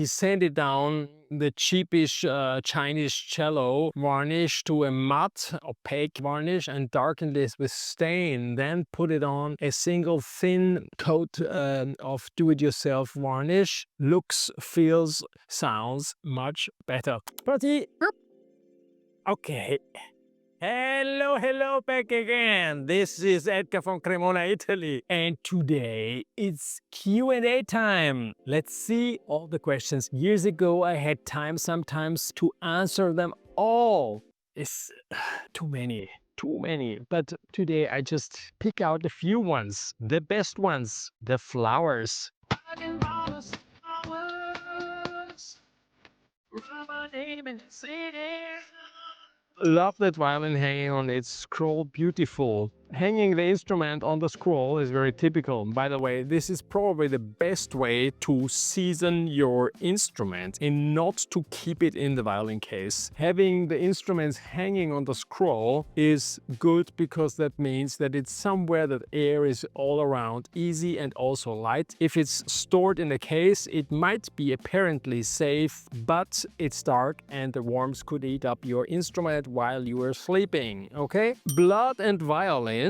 He sanded down the cheapish Chinese cello varnish to a matte opaque varnish and darkened this with stain, then put it on a single thin coat of do-it-yourself varnish. Looks, feels, sounds much better. Pretty. Okay. Hello, back again. This is Edgar from Cremona, Italy. And today it's Q&A time. Let's see all the questions. Years ago, I had time sometimes to answer them all. It's too many. But today I just pick out a few ones, the best ones, the flowers. Love that violin hanging on its scroll, beautiful. Hanging the instrument on the scroll is very typical. By the way, this is probably the best way to season your instrument and not to keep it in the violin case. Having the instruments hanging on the scroll is good because that means that it's somewhere that air is all around, easy and also light. If it's stored in a case, it might be apparently safe, but it's dark and the worms could eat up your instrument while you were sleeping, okay? Blood and violins.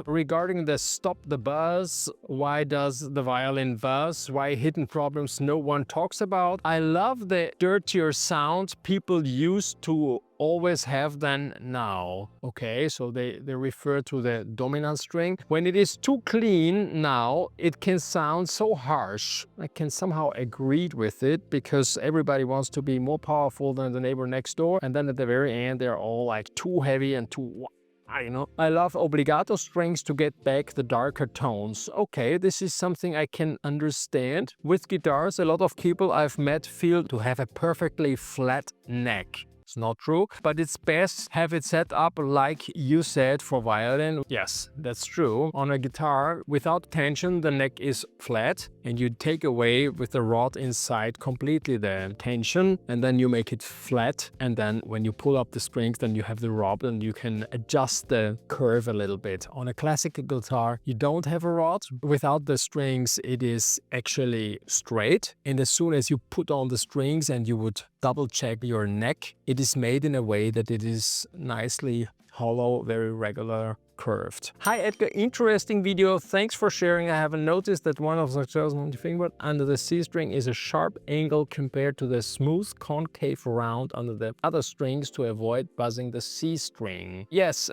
Regarding the stop the buzz, why does the violin buzz? Why hidden problems no one talks about? I love the dirtier sound people used to always have than now. Okay, so they refer to the dominant string. When it is too clean now, it can sound so harsh. I can somehow agree with it because everybody wants to be more powerful than the neighbor next door, and then at the very end they're all like too heavy and too, I know. I love obligato strings to get back the darker tones. Okay, this is something I can understand. With guitars, a lot of people I've met feel to have a perfectly flat neck. It's not true, but it's best have it set up like you said for violin. Yes, that's true. On a guitar, without tension, the neck is flat and you take away with the rod inside completely the tension and then you make it flat. And then when you pull up the strings, then you have the rod and you can adjust the curve a little bit. On a classical guitar, you don't have a rod. Without the strings, it is actually straight. And as soon as you put on the strings and you would double check your neck, it is made in a way that it is nicely hollow, very regular, curved. Hi Edgar, interesting video. Thanks for sharing. I haven't noticed that one of the cellos on the fingerboard under the C string is a sharp angle compared to the smooth concave round under the other strings to avoid buzzing the C string. Yes,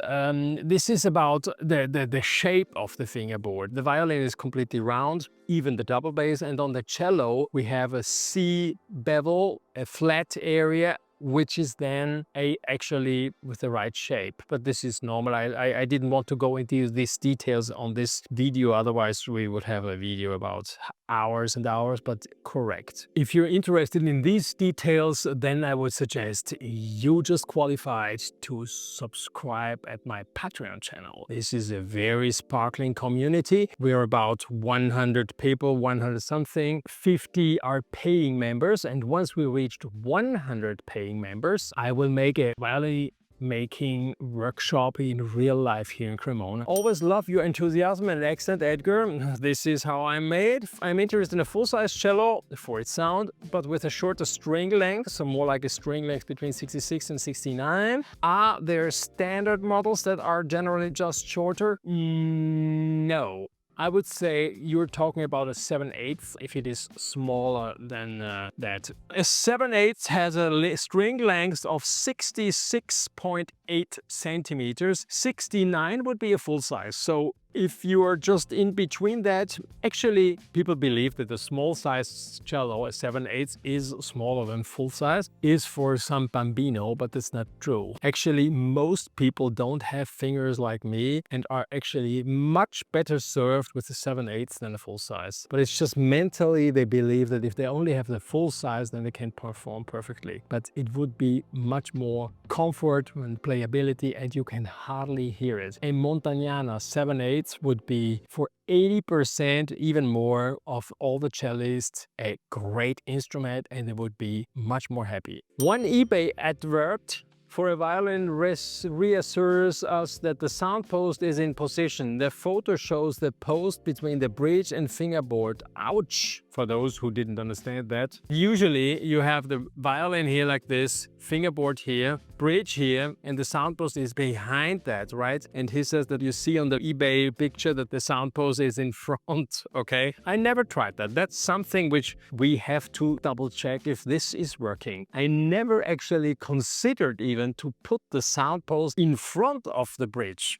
this is about the shape of the fingerboard. The violin is completely round, even the double bass, and on the cello we have a C bevel, a flat area, which is then actually with the right shape. But this is normal. I didn't want to go into these details on this video, otherwise we would have a video about hours and hours, but correct. If you're interested in these details, then I would suggest you just qualified to subscribe at my Patreon channel. This is a very sparkling community. We're about 100 people, 100 something. 50 are paying members, and once we reached 100 paying members, I will make a Violinmaking workshop in real life here in Cremona. Always love your enthusiasm and accent, Edgar. This is how I'm made. I'm interested in a full-size cello for its sound, but with a shorter string length, so more like a string length between 66 and 69. Are there standard models that are generally just shorter? No. I would say you're talking about a 7/8 if it is smaller than that. A 7/8 has a string length of 66.8 centimeters. 69 would be a full size. So if you are just in between that, actually people believe that the small size cello, a 7/8, is smaller than full size, is for some bambino, but that's not true. Actually, most people don't have fingers like me and are actually much better served with the 7/8 than a full size. But it's just mentally they believe that if they only have the full size, then they can perform perfectly. But it would be much more comfort and playability, and you can hardly hear it. A Montagnana 7/8 would be for 80%, even more, of all the cellists a great instrument, and they would be much more happy. One eBay advert for a violin reassures us that the sound post is in position. The photo shows the post between the bridge and fingerboard. Ouch! For those who didn't understand that. Usually you have the violin here like this, fingerboard here, bridge here, and the sound post is behind that, right? And he says that you see on the eBay picture that the sound post is in front, okay? I never tried that. That's something which we have to double check if this is working. I never actually considered even to put the sound post in front of the bridge.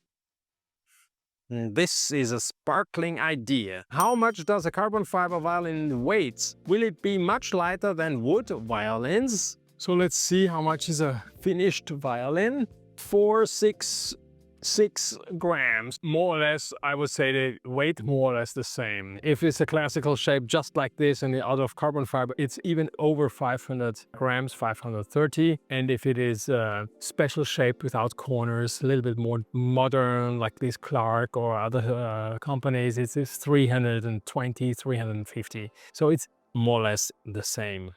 This is a sparkling idea. How much does a carbon fiber violin weigh? Will it be much lighter than wood violins? So let's see how much is a finished violin. 6 grams. More or less, I would say they weight more or less the same. If it's a classical shape just like this and out of carbon fiber, it's even over 500 grams, 530. And if it is a special shape without corners, a little bit more modern, like this Clark or other companies, it's 320, 350. So it's more or less the same.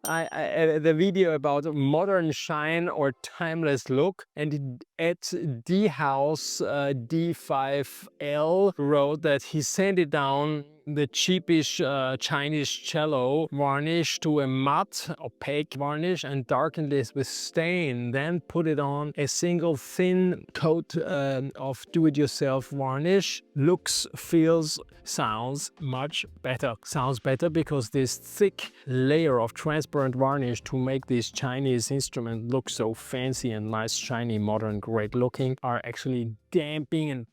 The video about modern shine or timeless look, and at D House D5L wrote that he sent it down the cheapish Chinese cello varnish to a matte opaque varnish and darkened this with stain, then put it on a single thin coat of do-it-yourself varnish. Looks, feels, sounds much better. Sounds better because this thick layer of transparent varnish to make this Chinese instrument look so fancy and nice, shiny, modern, great looking are actually damping and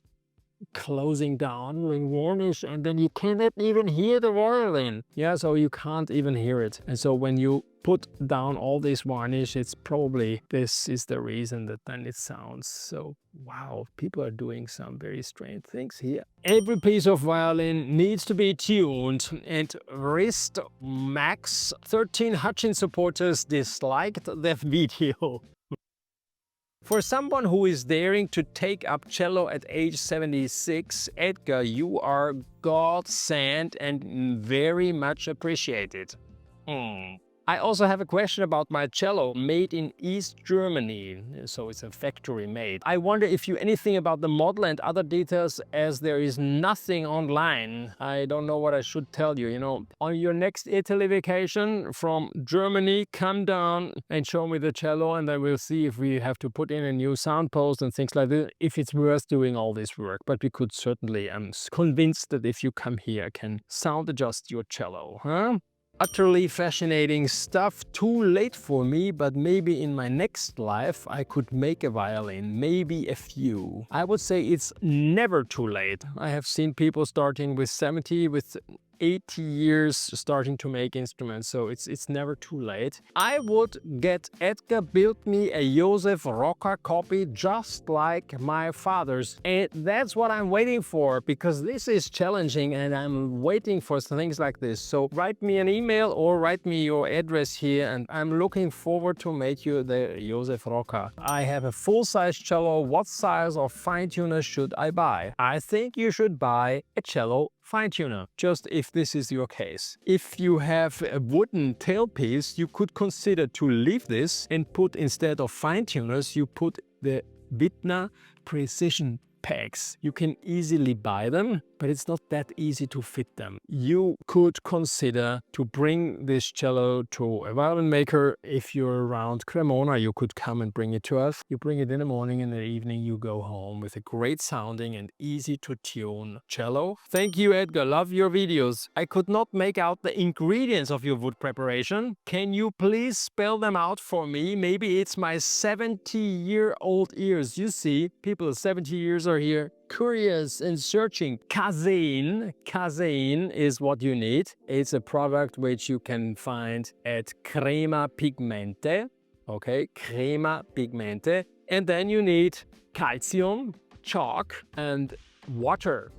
closing down with varnish, and then you cannot even hear the violin. Yeah, so you can't even hear it. And so when you put down all this varnish, it's probably this is the reason that then it sounds so wow. People are doing some very strange things here. Every piece of violin needs to be tuned, and wrist max 13 Hutchins supporters disliked the video. For someone who is daring to take up cello at age 76, Edgar, you are godsend and very much appreciated. I also have a question about my cello, made in East Germany, so it's a factory made. I wonder if you anything about the model and other details, as there is nothing online. I don't know what I should tell you, you know. On your next Italy vacation from Germany, come down and show me the cello, and then we'll see if we have to put in a new sound post and things like that, if it's worth doing all this work. But we could certainly, I'm convinced that if you come here, I can sound adjust your cello, huh? Utterly fascinating stuff. Too late for me, but maybe in my next life I could make a violin, maybe a few. I would say it's never too late. I have seen people starting with 70, with 80 years starting to make instruments, so it's never too late. I would get Edgar build me a Josef Rocker copy just like my father's, and that's what I'm waiting for, because this is challenging and I'm waiting for things like this. So write me an email or write me your address here, and I'm looking forward to make you the Josef Rocker. I have a full-size cello. What size of fine tuner should I buy? I think you should buy a cello fine tuner, just if this is your case. If you have a wooden tailpiece, you could consider to leave this and put, instead of fine tuners, you put the Wittner precision pegs. You can easily buy them, but it's not that easy to fit them. You could consider to bring this cello to a violin maker. If you're around Cremona, you could come and bring it to us. You bring it in the morning, and in the evening you go home with a great sounding and easy to tune cello. Thank you, Edgar. Love your videos. I could not make out the ingredients of your wood preparation. Can you please spell them out for me? Maybe it's my 70-year-old ears. You see, people 70 years are here, curious and searching. Casein is what you need. It's a product which you can find at Crema Pigmente. Okay, Crema Pigmente. And then you need calcium, chalk, and water.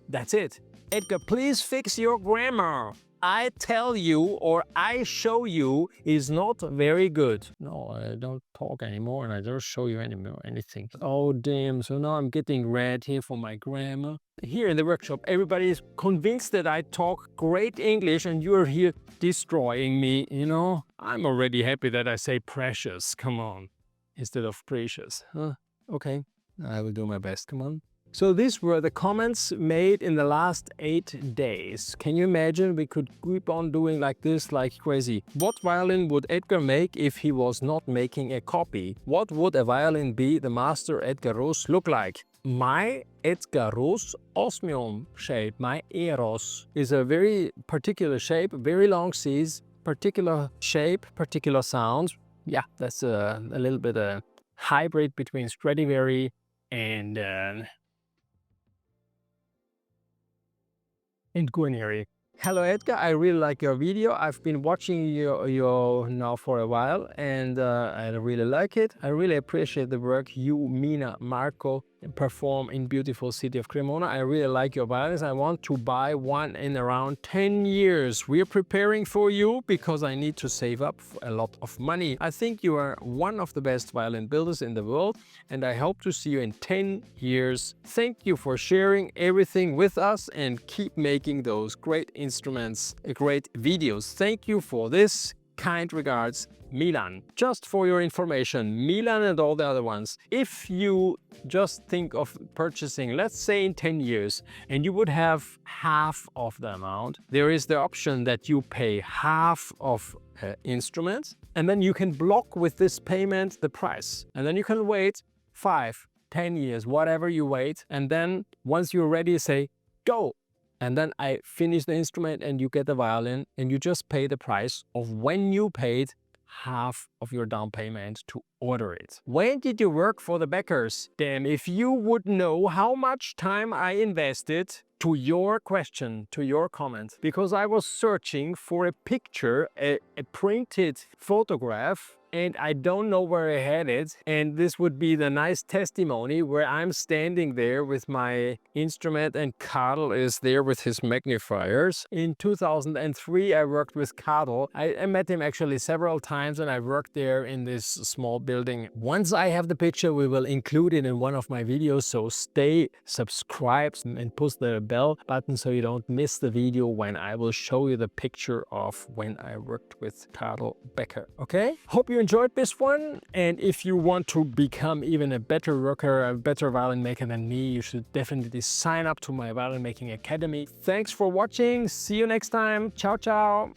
That's it. Edgar, please fix your grammar. I tell you or I show you is not very good. No, I don't talk anymore and I don't show you anymore anything. Oh damn, so now I'm getting red here for my grammar. Here in the workshop, everybody is convinced that I talk great English and you're here destroying me, you know? I'm already happy that I say precious, come on, instead of precious. Huh? Okay, I will do my best, come on. So these were the comments made in the last 8 days. Can you imagine we could keep on doing like this like crazy? What violin would Edgar make if he was not making a copy? What would a violin be the master Edgar Roos look like? My Edgar Roos osmium shape, my Eros, is a very particular shape, very long Cs, particular shape, particular sound. Yeah, that's a little bit a hybrid between Stradivari and Guarneri. Hello Edgar, I really like your video. I've been watching you now for a while and I really like it. I really appreciate the work you, Mina, Marco perform in beautiful city of Cremona. I really like your violins. I want to buy one in around 10 years. We're preparing for you because I need to save up a lot of money. I think you are one of the best violin builders in the world and I hope to see you in 10 years. Thank you for sharing everything with us and keep making those great instruments, great videos. Thank you for this. Kind regards, Milan. Just for your information, Milan and all the other ones, if you just think of purchasing, let's say in 10 years, and you would have half of the amount, there is the option that you pay half of instruments, and then you can block with this payment the price. And then you can wait 5, 10 years, whatever you wait, and then once you're ready, say, go! And then I finish the instrument and you get the violin and you just pay the price of when you paid half of your down payment to order it. When did you work for the Beckers? Damn, if you would know how much time I invested to your question, to your comment, because I was searching for a picture, a printed photograph, and I don't know where I had it. And this would be the nice testimony where I'm standing there with my instrument and Karl is there with his magnifiers. In 2003, I worked with Karl. I met him actually several times and I worked there in this small building. Once I have the picture, we will include it in one of my videos. So stay subscribed and push the bell button so you don't miss the video when I will show you the picture of when I worked with Karl Becker. Okay? Hope you enjoyed this one, and if you want to become even a better worker, a better violin maker than me, you should definitely sign up to my Violin Making Academy. Thanks for watching. See you next time. Ciao, ciao.